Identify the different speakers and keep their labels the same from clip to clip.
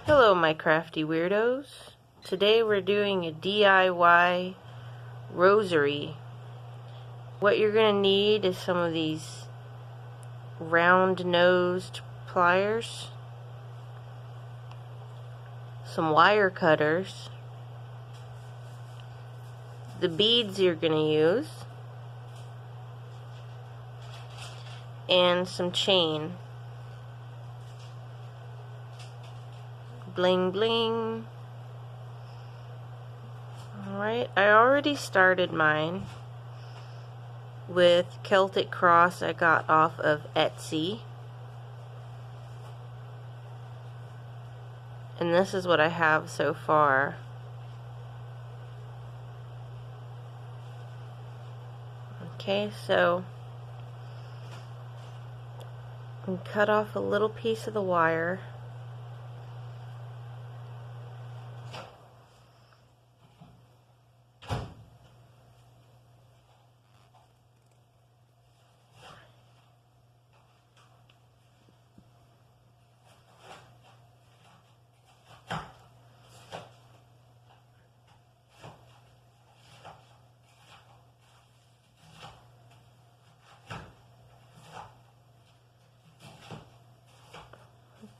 Speaker 1: Hello my crafty weirdos. Today we're doing a DIY rosary. What you're going to need is some of these round-nosed pliers, some wire cutters, the beads you're going to use, and some chain. Bling bling. Alright, I already started mine with Celtic Cross I got off of Etsy. And this is what I have so far. Okay, so I cut off a little piece of the wire.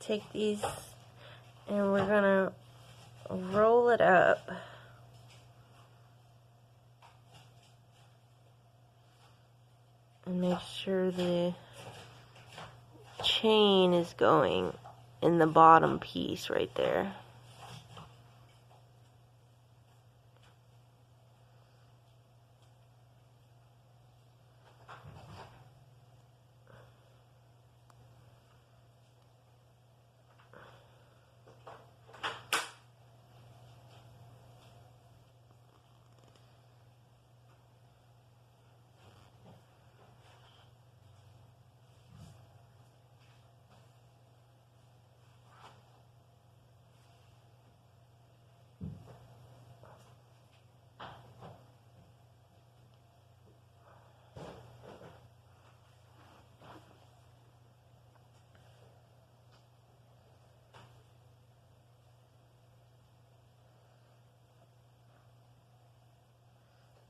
Speaker 1: Take these and we're gonna roll it up and make sure the chain is going in the bottom piece right there.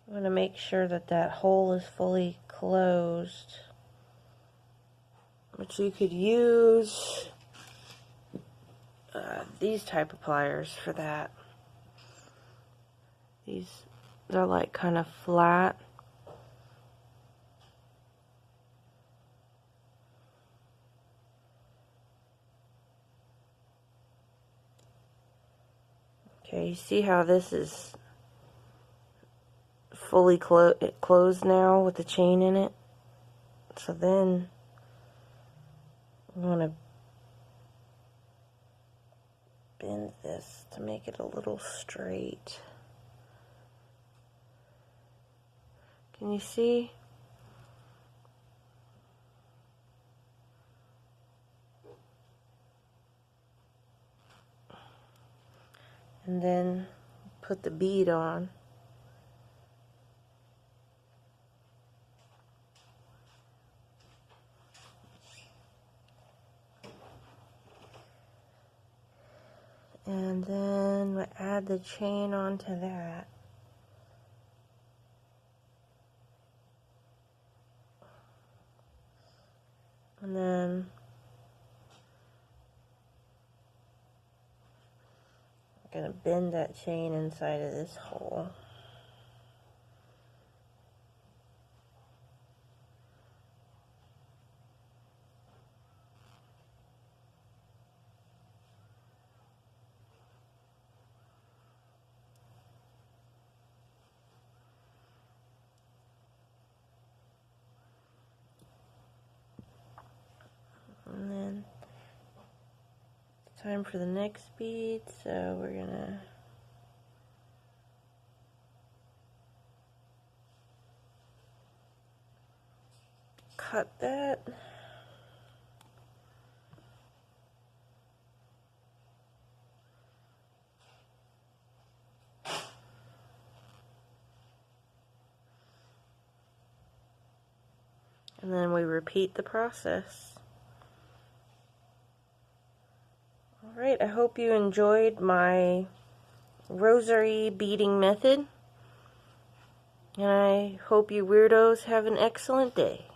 Speaker 1: I'm going to make sure that that hole is fully closed. But you could use these type of pliers for that. They're like kind of flat. Okay, you see how this is fully closed now with the chain in it? So then I'm going to bend this to make it a little straight. Can you see? And then put the bead on. And then we add the chain onto that. And then I'm going to bend that chain inside of this hole. And then it's time for the next bead, so we're gonna cut that. And then we repeat the process. Alright, I hope you enjoyed my rosary beading method. And I hope you weirdos have an excellent day.